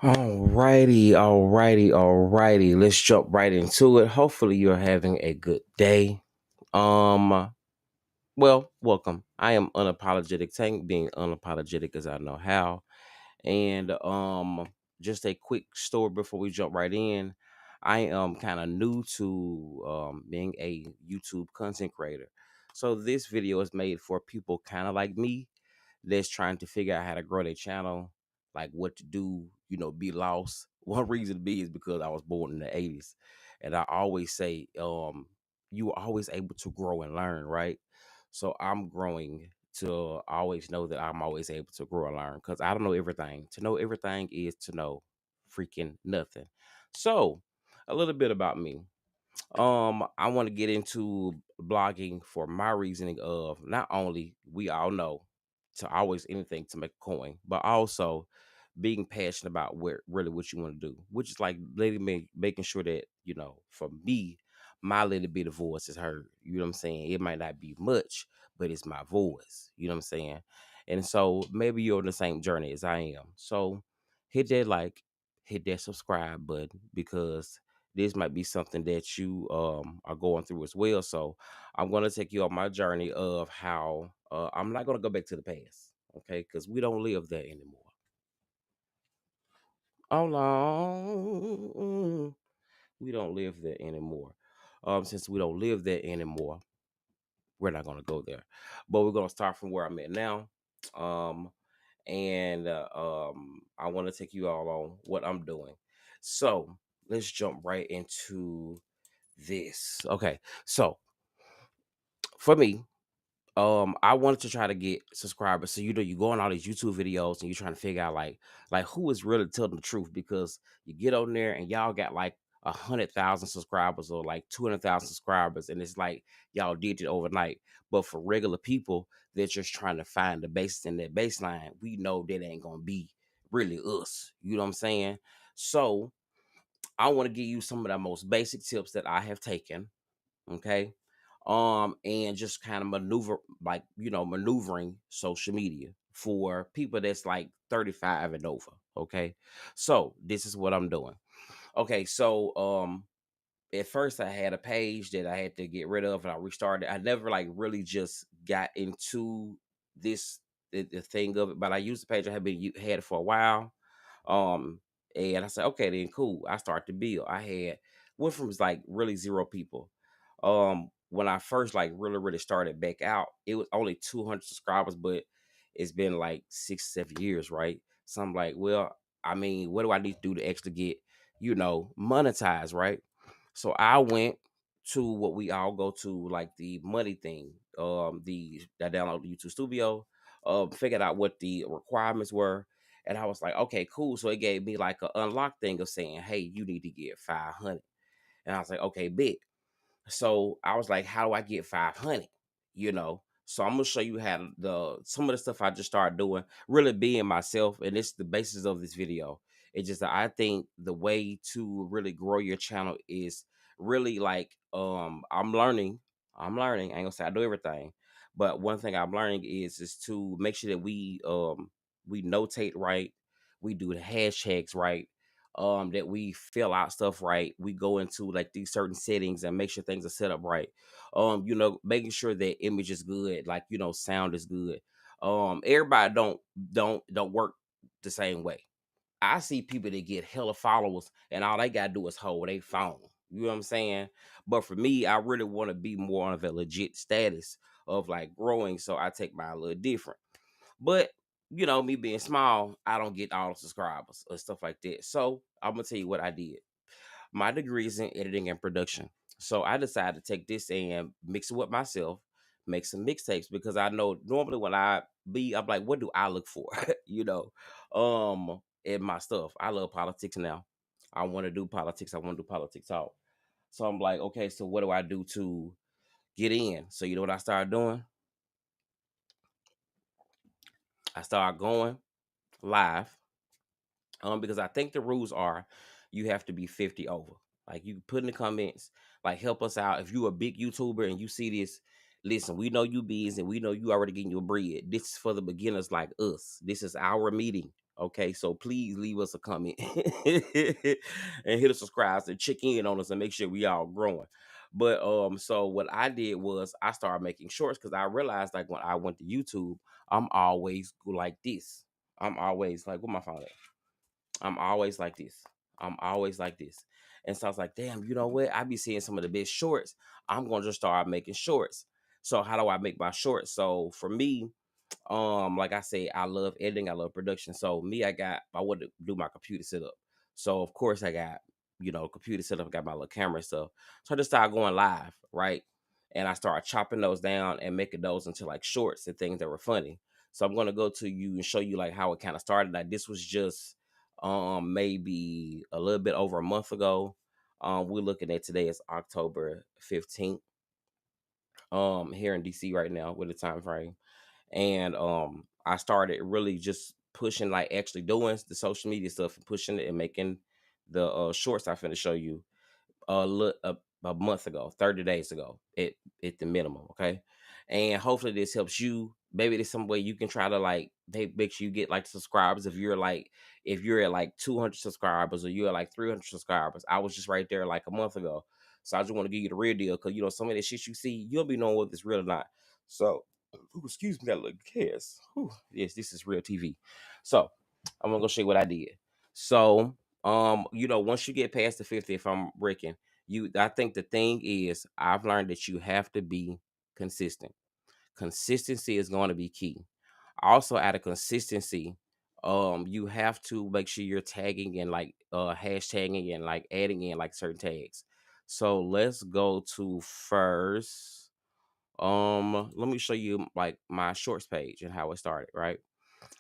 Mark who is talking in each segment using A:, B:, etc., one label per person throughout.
A: Alrighty. Let's jump right into it. Hopefully, you're having a good day. Um, welcome. I am unapologetic Tank, being unapologetic as I know how. And just a quick story before we jump right in. I am kind of new to being a YouTube content creator. So this video is made for people kind of like me that's trying to figure out how to grow their channel, like what to do, be lost. One reason to be is because I was born in the 80s. And I always say, you were always able to grow and learn, right? So I'm growing to always know that I'm always able to grow and learn because I don't know everything. To know everything is to know freaking nothing. So a little bit about me. I want to get into blogging for my reasoning of not only we all know to always anything to make a coin, but also being passionate about what you want to do, which is like making sure that for me, my little bit of voice is heard. You know what I'm saying? It might not be much, but it's my voice. You know what I'm saying? And so maybe you're on the same journey as I am. So hit that like, hit that subscribe button because this might be something that you are going through as well. So I'm going to take you on my journey of how I'm not going to go back to the past, okay? Because we don't live there anymore. Oh no, we don't live there anymore. Since we don't live there anymore, we're not going to go there, but we're going to start from where I'm at now. Um, and I want to take you all on what I'm doing. So let's jump right into this. Okay, so for me, I wanted to try to get subscribers. So you go on all these YouTube videos and you're trying to figure out like who is really telling the truth because you get on there and y'all got like 100,000 subscribers or like 200,000 subscribers, and it's like y'all did it overnight. But for regular people, they're just trying to find the basis in that baseline. We know that ain't gonna be really us. You know what I'm saying? So I want to give you some of the most basic tips that I have taken. Okay, and just kind of maneuvering social media for people that's like 35 and over. Okay, so this is what I'm doing. Okay, so at first I had a page that I had to get rid of and I restarted. I never like really just got into this the thing of it, but I used the page. I had it for a while. um and I said, okay, then cool. I started to build. I had went from like really zero people. When I first like really started back out, it was only 200 subscribers, but it's been like 6 7 years, right? So I'm like, well, I mean, what do I need to do to actually get monetized, right? So I went to what we all go to, like the money thing. I downloaded the YouTube Studio, figured out what the requirements were, and I was like, okay, cool. So it gave me like an unlock thing of saying, hey, you need to get 500, and I was like, okay, big. So I was like, how do I get 500? So I'm gonna show you how the some of the stuff I just started doing, really being myself, and it's the basis of this video. It's just that I think the way to really grow your channel is really like I'm learning. I ain't gonna say I do everything, but one thing I'm learning is to make sure that we notate right, we do the hashtags right, that we fill out stuff right. We go into like these certain settings and make sure things are set up right. Making sure that image is good, like sound is good. Everybody don't work the same way. I see people that get hella followers and all they gotta do is hold their phone. You know what I'm saying? But for me, I really want to be more of a legit status of like growing, so I take mine a little different. But me being small, I don't get all the subscribers or stuff like that. So I'm gonna tell you what I did. My degree is in editing and production. So I decided to take this and mix it with myself, make some mixtapes because I know normally when I'm like, what do I look for? In my stuff. I love politics now. I want to do politics. I want to do politics talk. So I'm like, okay, so what do I do to get in? So you know what I started doing? I started going live. Because I think the rules are you have to be 50 over. Like you put in the comments, like help us out. If you a big YouTuber and you see this, listen, we know you busy and we know you already getting your bread. This is for the beginners like us. This is our meeting. Okay, so please leave us a comment and hit a subscribe and check in on us and make sure we all growing. But so what I did was I started making shorts because I realized like when I went to YouTube, I'm always like this. I'm always like, what my phone at? I'm always like this. I'm always like this. And so I was like, damn, you know what? I be seeing some of the best shorts. I'm gonna just start making shorts. So how do I make my shorts? So for me, like I say, I love editing, I love production. So me, I want to do my computer setup. So of course I got, computer setup, I got my little camera and stuff. So I just started going live, right? And I started chopping those down and making those into like shorts and things that were funny. So I'm gonna go to you and show you like how it kind of started. Like this was just maybe a little bit over a month ago. We're looking at today is October 15th. Here in DC right now with the time frame. And I started really just pushing, like actually doing the social media stuff and pushing it and making the shorts I finna show you a month ago, 30 days ago at the minimum. Okay. And hopefully this helps you. Maybe there's some way you can try to like make sure you get like subscribers. If you're at like 200 subscribers or you're at like 300 subscribers. I was just right there like a month ago. So I just want to give you the real deal because some of the shit you see, you'll be knowing whether it's real or not. So, ooh, excuse me, that little kiss. Yes, this is real TV. So I'm gonna go show you what I did. So, once you get past the 50, if I'm breaking, I think the thing is I've learned that you have to be consistent. Consistency is going to be key. Also, out of consistency, you have to make sure you're tagging and like hashtagging and like adding in like certain tags. So let's go to first. Let me show you like my shorts page and how it started, right?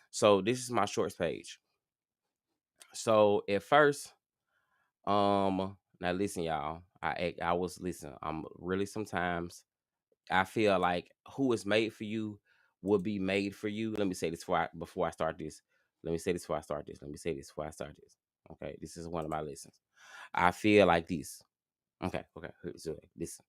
A: So this is my shorts page. So at first, now listen, y'all. I was listen. I'm really sometimes I feel like who is made for you will be made for you. Let me say this before I start this. Let me say this before I start this. Let me say this before I start this. Okay, this is one of my lessons. I feel like this. Okay. So listen.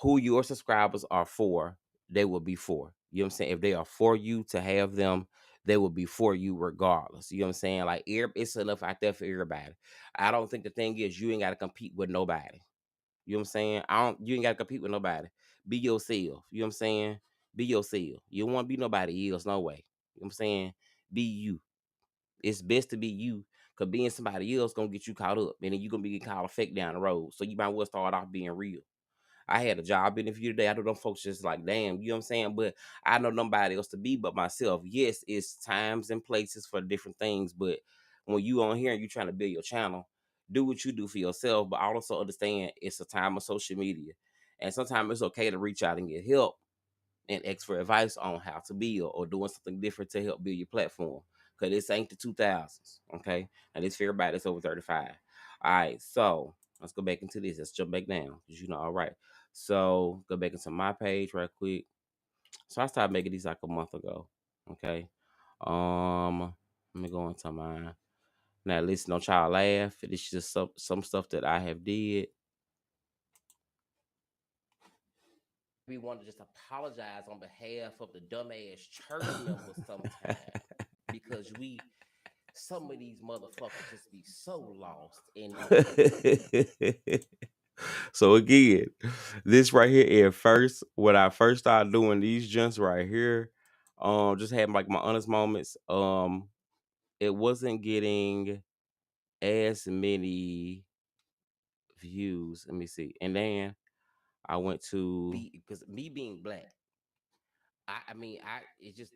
A: Who your subscribers are for, they will be for. You know what I'm saying? If they are for you to have them, they will be for you regardless. You know what I'm saying? Like it's enough out there for everybody. I don't think the thing is you ain't got to compete with nobody. You know what I'm saying? You ain't gotta compete with nobody. Be yourself. You know what I'm saying? Be yourself. You don't want to be nobody else, no way. You know what I'm saying? Be you. It's best to be you. Cause being somebody else gonna get you caught up. And then you gonna be getting called a fake down the road. So you might well start off being real. I had a job interview today. I know them folks just like, damn, you know what I'm saying? But I know nobody else to be but myself. Yes, it's times and places for different things, but when you on here and you trying to build your channel, do what you do for yourself, but also understand it's a time of social media. And sometimes it's okay to reach out and get help and ask for advice on how to build or doing something different to help build your platform. Because this ain't the 2000s, okay? And it's for everybody that's over 35. All right, so let's go back into this. Let's jump back down because all right. So go back into my page right quick. So I started making these like a month ago, okay? Let me go into mine. Now listen, don't y'all laugh. It's just some stuff that I have did. We want to just apologize on behalf of the dumbass church members sometimes because some of these motherfuckers just be so lost in the So again, this right here at first, when I first started doing these jumps right here, just had like my honest moments. It wasn't getting as many views. Let me see. And then I went to because me being black, I mean, it's just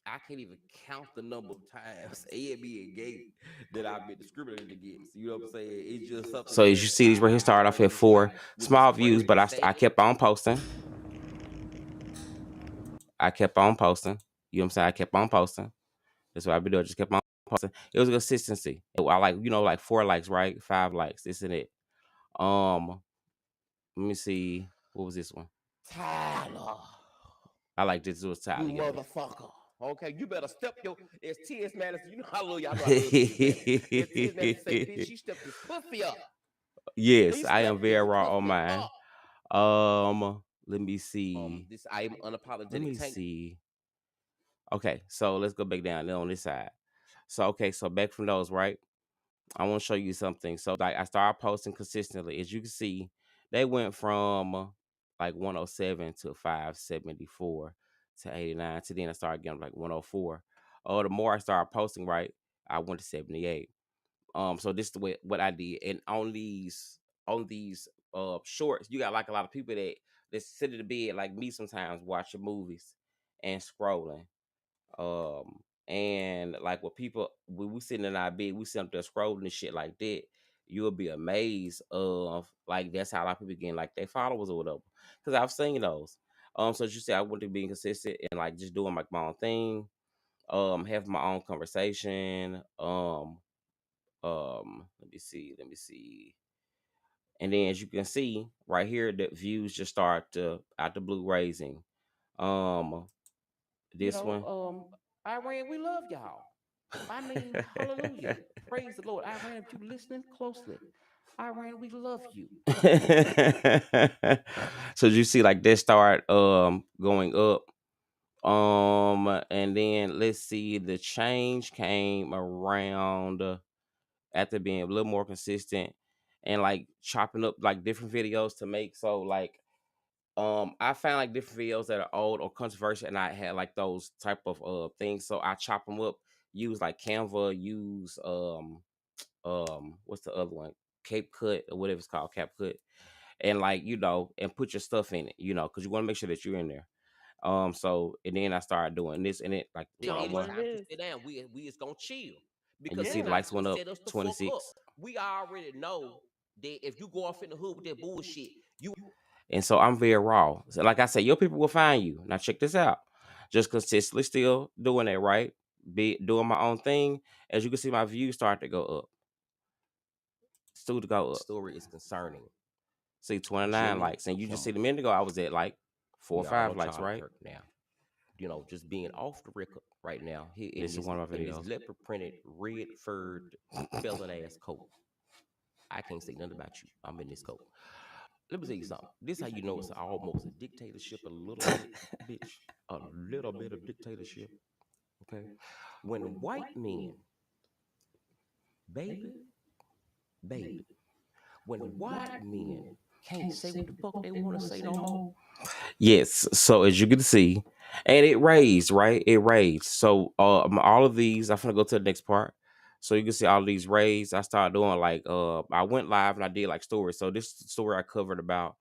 A: I can't even count the number of times and being gay that I've been discriminated against. You know what I'm saying? It's just something. So as you see, these right here started off at 4 small views, but I kept on posting. I kept on posting. You know what I'm saying? I kept on posting. That's what I've been doing. Just kept on posting. It was a consistency. I like like 4 likes, right? 5 likes. This and it. Let me see. What was this one? Tyler. I like this was Tyler. You motherfucker. Okay, you better step your as T.S. Madison. You know how I love y'all know I love T.S. Madison. As T.S. Madison say, bitch, she stepped his pussy up. Yes, I am very raw on mine. Let me see. This I am unapologetic. Let me see. Okay, so let's go back down there on this side. So okay, so back from those, right? I want to show you something. So like I started posting consistently. As you can see, they went from like 107 to 574 to 89 to then I started getting like 104. Oh, the more I started posting, right, I went to 78. So this is the way what I did. And on these shorts, you got like a lot of people that sit in the bed like me sometimes watching movies and scrolling. And like what people when we sitting in our bed, we sit up there scrolling and shit like that. You'll be amazed of like that's how a lot of people getting like their followers or whatever. Because I've seen those. So as you say, I want to be consistent and like just doing like my own thing. Having my own conversation. Let me see. And then as you can see right here, the views just start to out the blue raising. Um,
B: You
A: this
B: know,
A: one.
B: Iran, we love y'all. I mean, hallelujah. Praise the Lord. Iran, if you listening closely, Iran, we love you.
A: So you see like this start going up. And then let's see, the change came around after being a little more consistent and like chopping up like different videos to make. So like I found like different videos that are old or controversial and I had like those type of things. So I chop them up, use like Canva, use what's the other one? Cape cut or whatever it's called, cap cut. And like, and put your stuff in it, because you want to make sure that you're in there. So and then I started doing this and it like
B: It
A: one
B: ain't
A: more.
B: time to sit down. We is gonna chill
A: And you
B: because
A: see
B: it's
A: the
B: not
A: lights
B: gonna
A: went up
B: set us the fuck up.
A: 26.
B: We already know that if you go off in the hood with that bullshit, you
A: And so I'm very raw. So like I said, your people will find you. Now check this out. Just consistently still doing that, right? Be doing my own thing. As you can see, my views start to go up. Still to go up.
B: story is concerning.
A: See 29
B: Jimmy
A: likes. And you just see the
B: Kimmel.
A: minute ago, I was at like four or
B: We all
A: five
B: know
A: likes,
B: Charlie
A: right?
B: Kirk now. You know, just being off the record right now. He
A: This is one of my
B: in this
A: videos.
B: leopard printed red furred feathered ass coat. I can't say nothing about you. I'm in this coat. Let me tell you something. This how you know it's almost a dictatorship, a little bit, bitch, a little bit of dictatorship. Okay, when white men, baby, baby, when white men can't say what the fuck they want to say no more.
A: Yes. So as you can see, and it raised, right? It raised. So all of these, I'm gonna go to the next part. So you can see all of these raised. I started doing like I went live and I did like stories. So this story I covered about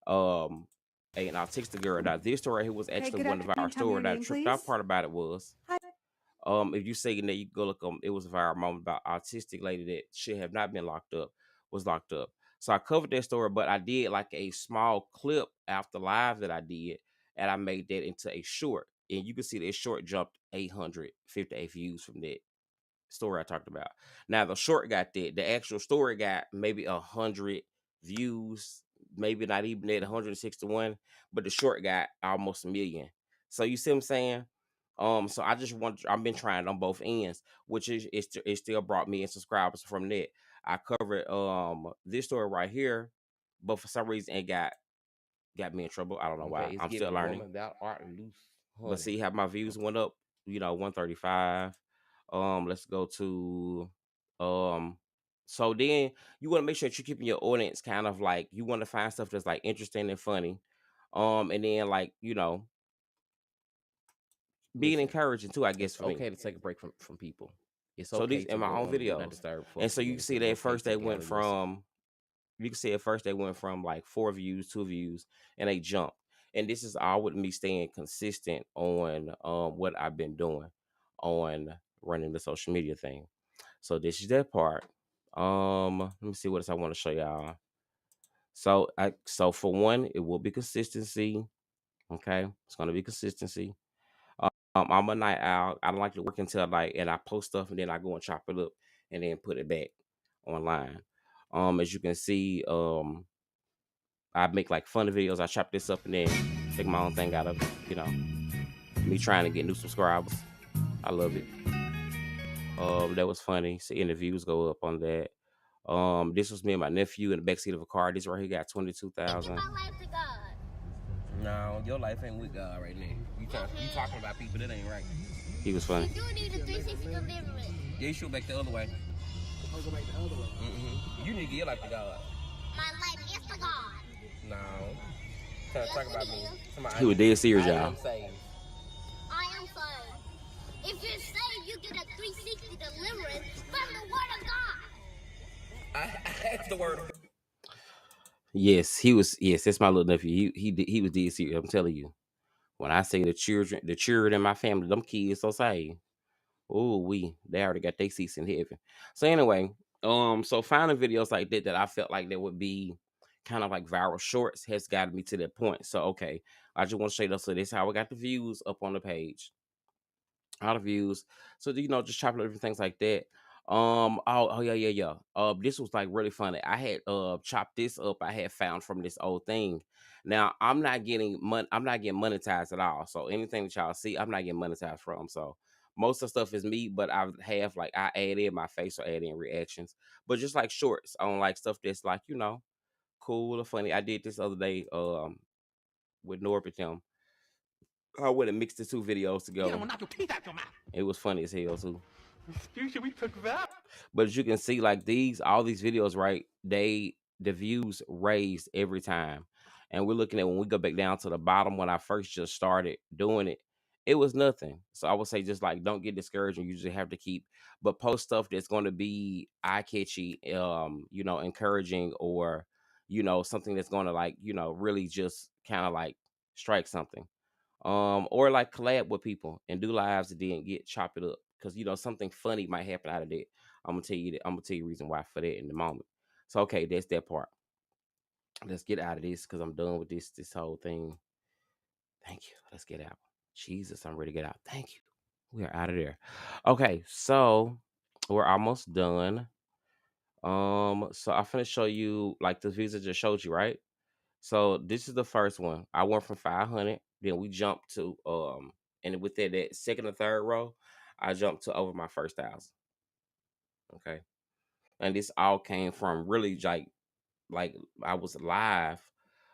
A: um and I'll text the girl. Now this story right here was
C: Hey,
A: actually
C: good
A: one of our
C: afternoon. Tell me
A: story
C: your
A: that
C: name,
A: tripped out
C: please.
A: part about it was
C: Hi.
A: if you say that you go look it was a viral moment about autistic lady that should have not been locked up, was locked up. So I covered that story, but I did like a small clip after live that I did, and I made that into a short. And you can see that short jumped 858 views from that story I talked about. Now the short got that. The actual story got maybe 100 views, maybe not even at 161, but the short got almost a million. So you see what I'm saying? So I've been trying on both ends, which is it still brought me in subscribers from that. I covered this story right here, but for some reason it got me in trouble. I don't know
B: Okay,
A: why.
B: it's
A: I'm still
B: giving
A: learning.
B: woman without art and loose
A: But
B: honey.
A: see how my views
B: Okay.
A: went up, 135. Let's go to um so then you want to make sure that you're keeping your audience kind of like you want to find stuff that's like interesting and funny. And then like, being
B: Listen,
A: encouraging too, I guess
B: it's
A: for me.
B: okay to take a break from people. It's
A: So these
B: okay
A: in
B: to
A: my
B: go
A: own
B: on a do not
A: videos.
B: disturb for a
A: And so
B: few
A: you can
B: minutes.
A: see
B: It's
A: that at
B: okay
A: first
B: to
A: they went
B: gather yourself.
A: from you can see at first they went from like 4 views, 2 views, and they jumped. And this is all with me staying consistent on what I've been doing on running the social media thing. So this is that part. Let me see what else I want to show y'all. So for one, it will be consistency. Okay, it's gonna be consistency. I'm a night owl. I don't like to work until night, and I post stuff and then I go and chop it up and then put it back online. As you can see, I make like funny videos. I chop this up and then make my own thing out of it. Me trying to get new subscribers. I love it. That was funny. Seeing the views go up on that. This was me and my nephew in the backseat of a car. This right here got 22,000.
B: No, your life ain't with God right now. You talking about people that ain't right.
A: He was funny.
B: You do need a 360 deliverance. Yeah, you should back the other way. Oh, go back the other way. You need to get your life to God. My life is to God. No. Trying to talk about me.
A: He was dead serious,
B: I
A: y'all.
B: am saved. I am saved. If you're saved, you get a 360 deliverance from the Word of God. I asked the Word of God.
A: Yes, he was. Yes, that's my little nephew. He was dead serious. I'm telling you. When I say the children in my family, them kids so saved. Oh, they already got their seats in heaven. So anyway, so finding videos like that I felt like there would be kind of like viral shorts has gotten me to that point. So okay, I just want to show you. So this is how I got the views up on the page. Out of views. So just chopping up different things like that. Oh yeah. This was like really funny. I had chopped this up. I had found from this old thing. Now I'm not getting monetized at all. So anything that y'all see, I'm not getting monetized from. So most of the stuff is me, but I have like I add in my face or add in reactions. But just like shorts on like stuff that's like, cool or funny. I did this other day with Norbit them. I went and mixed the two videos together. I'm gonna knock your teeth out your mouth. It was funny as hell too. We took that. But as you can see, like all these videos, right? The views raised every time, and we're looking at when we go back down to the bottom when I first just started doing it, it was nothing. So I would say just like don't get discouraged, and you just have to keep, but post stuff that's going to be eye catchy, encouraging, or something that's going to like really just kind of like strike something or like collab with people and do lives and then get chop it up because something funny might happen out of that. I'm gonna tell you reason why for that in the moment. So okay, that's that part. Let's get out of this because I'm done with this whole thing. Thank you. Let's get out. Jesus, I'm ready to get out. Thank you. We are out of there. Okay, so we're almost done. So I'm gonna show you like the visa just showed you, right? So this is the first one. I went from 500, then we jumped to and within that second or third row, I jumped to over my first 1,000. Okay, and this all came from really like I was live,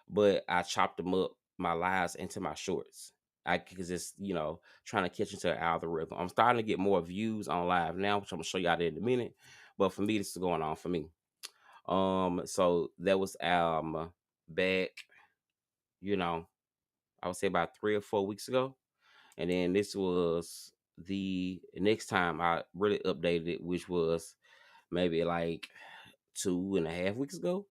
A: but I chopped them up my lives into my shorts. I because it's trying to catch into an algorithm. I'm starting to get more views on live now, which I'm gonna show you out in a minute. But for me, this is going on for me. So that was back, you know, I would say about 3 or 4 weeks ago. And then this was the next time I really updated it, which was maybe like 2.5 weeks ago.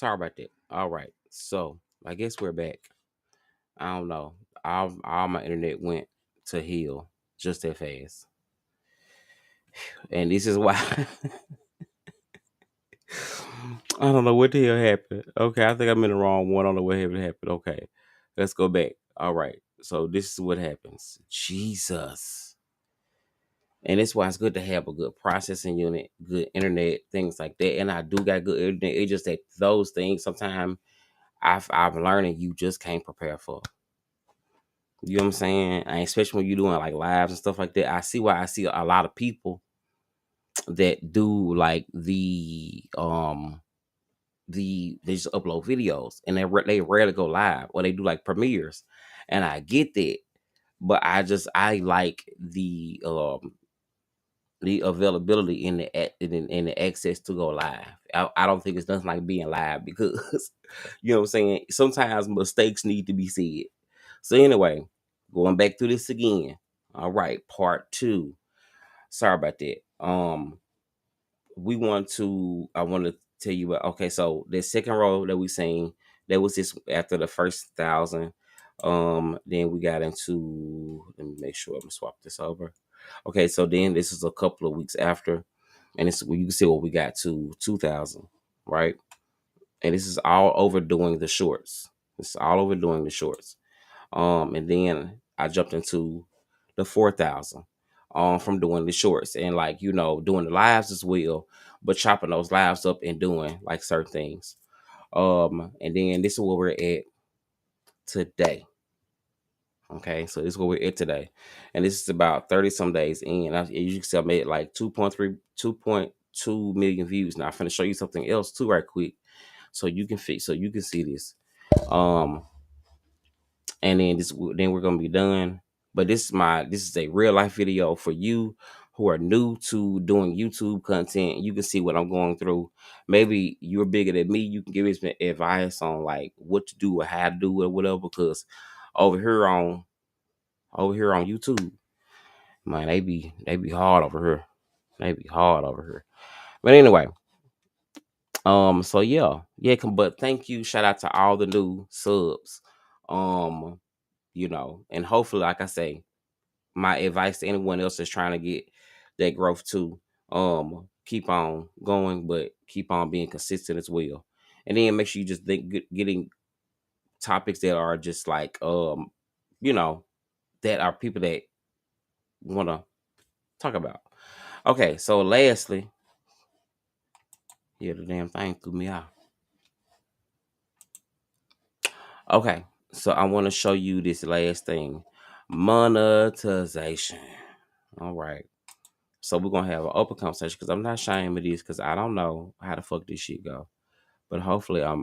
A: Sorry about that. All right. So I guess we're back. I don't know. All my internet went to hell just that fast. And this is why I don't know what the hell happened. Okay, I think I'm in the wrong one. I don't know what happened. Okay. Let's go back. All right. So this is what happens. Jesus. And that's why it's good to have a good processing unit, good internet, things like that. And I do got good internet. It's just that those things sometimes I've learned and you just can't prepare for. You know what I'm saying? And especially when you're doing like lives and stuff like that. I see why I see a lot of people that do like they just upload videos and they rarely go live or they do like premieres. And I get that. But I like the availability in in the access to go live. I don't think it's nothing like being live because you know what I'm saying. Sometimes mistakes need to be said. So anyway, going back through this again. All right, part two. Sorry about that. I want to tell you about. Okay, so the second row that we seen, that was this after the first 1,000. Then we got into. Let me make sure I'm gonna swap this over. Okay, so then this is a couple of weeks after, and it's you can see what we got to 2,000, right? And this is all overdoing the shorts. It's all overdoing the shorts. And then I jumped into the 4,000 from doing the shorts and like doing the lives as well, but chopping those lives up and doing like certain things. And then this is where we're at today. Okay, so this is where we're at today, and this is about 30 some days in. You can see I made like 2.2 million views. Now I'm finna show you something else too, right quick, so you can see this. Um, and then we're gonna be done. But this is a real life video for you who are new to doing YouTube content. You can see what I'm going through. Maybe you're bigger than me. You can give me some advice on like what to do or how to do it or whatever. Because over here on YouTube, man, they be hard over here. They be hard over here. But anyway, so yeah, but thank you. Shout out to all the new subs. Um, and hopefully, like I say, my advice to anyone else that's trying to get that growth too, keep on going, but keep on being consistent as well. And then make sure you just think getting topics that are just like you know, that are people that want to talk about. Okay, so lastly, yeah, the damn thing threw me out. Okay, so I want to show you this last thing, monetization. All right. So we're gonna have an open conversation because I'm not ashamed of this because I don't know how the fuck this shit go. But hopefully I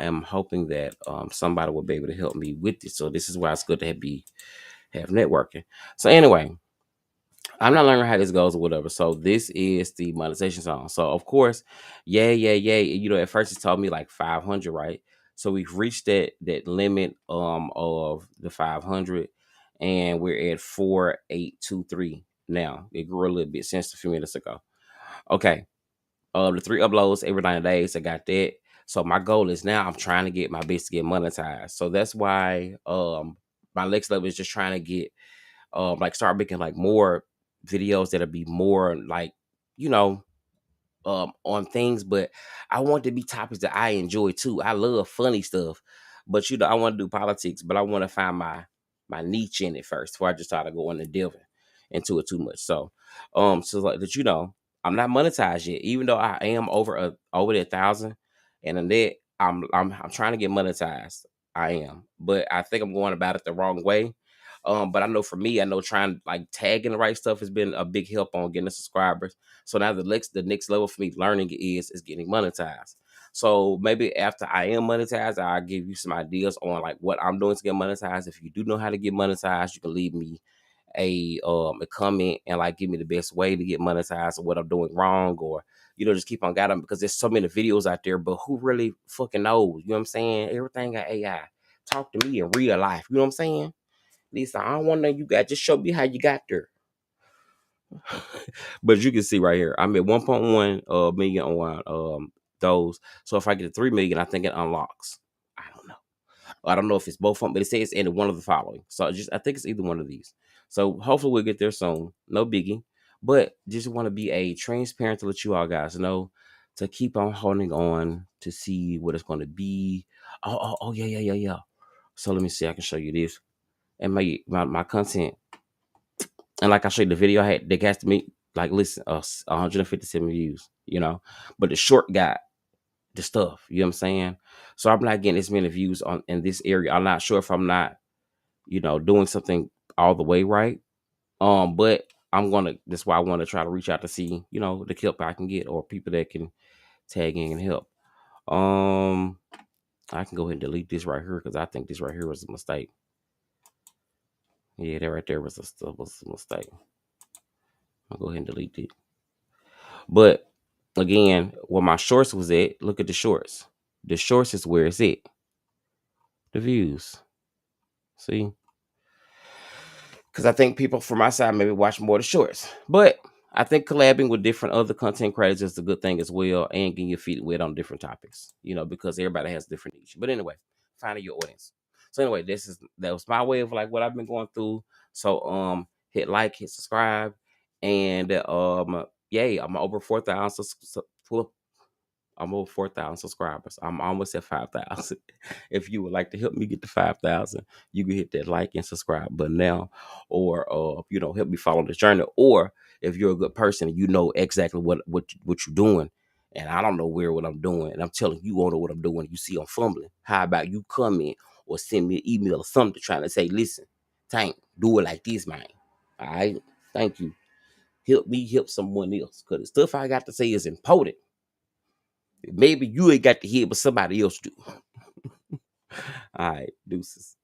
A: am hoping that somebody will be able to help me with this. So this is why it's good to have networking. So anyway, I'm not learning how this goes or whatever. So this is the monetization song. So of course, yeah. At first it told me like 500, right? So we've reached that limit of the 500, and we're at 4,823 now. It grew a little bit since a few minutes ago. Okay, the 3 uploads every 90 days. I got that. So my goal is now I'm trying to get my base to get monetized. So that's why my next level is just trying to get like start making like more videos that'll be more like you know on things, but I want to be topics that I enjoy too. I love funny stuff, but I want to do politics, but I want to find my niche in it first before I just try to go into delving into it too much. So like that, I'm not monetized yet, even though I am over that 1,000, and in that I'm trying to get monetized. I am, but I think I'm going about it the wrong way. But I know for me, I know trying like tagging the right stuff has been a big help on getting the subscribers. So now the next level for me learning is getting monetized. So maybe after I am monetized, I'll give you some ideas on like what I'm doing to get monetized. If you do know how to get monetized, you can leave me a comment and like give me the best way to get monetized or what I'm doing wrong, or just keep on guiding because there's so many videos out there, but who really fucking knows? You know what I'm saying? Everything got AI. Talk to me in real life. You know what I'm saying? Lisa, I don't want to know you got. Just show me how you got there. But you can see right here, I'm at 1.1 million on those. So if I get to 3 million, I think it unlocks. I don't know. I don't know if it's both of them, but it says it's in one of the following. So I think it's either one of these. So hopefully we'll get there soon. No biggie. But just want to be a transparent to let you all guys know to keep on holding on to see what it's going to be. Oh, yeah, yeah, yeah, yeah. So let me see. I can show you this. And my content. And like I showed you the video I had, they has to me like listen, 157 views, But the short got the stuff, you know what I'm saying? So I'm not getting as many views on in this area. I'm not sure if I'm not, doing something all the way right. But that's why I want to try to reach out to see, the help I can get or people that can tag in and help. Um, I can go ahead and delete this right here because I think this right here was a mistake. Yeah, that right there was a mistake. I'll go ahead and delete it. But again, where my shorts was at, look at the shorts. The shorts is where it's at. The views. See? Because I think people from my side maybe watch more of the shorts. But I think collabing with different other content creators is a good thing as well, and getting your feet wet on different topics, because everybody has different niche. But anyway, finding your audience. So anyway, that was my way of like what I've been going through. So hit like, hit subscribe, and yay, I'm over 4,000. I'm over 4,000 subscribers. I'm almost at 5,000. If you would like to help me get to 5,000, you can hit that like and subscribe button now, or help me follow the journey. Or if you're a good person and you know exactly what you're doing, and I don't know what I'm doing, and I'm telling you, don't know what I'm doing. You see, I'm fumbling. How about you come in or send me an email or something trying to say, listen, Tank, do it like this, man. All right, thank you. Help me help someone else because the stuff I got to say is important. Maybe you ain't got to hear, but somebody else do. All right, deuces.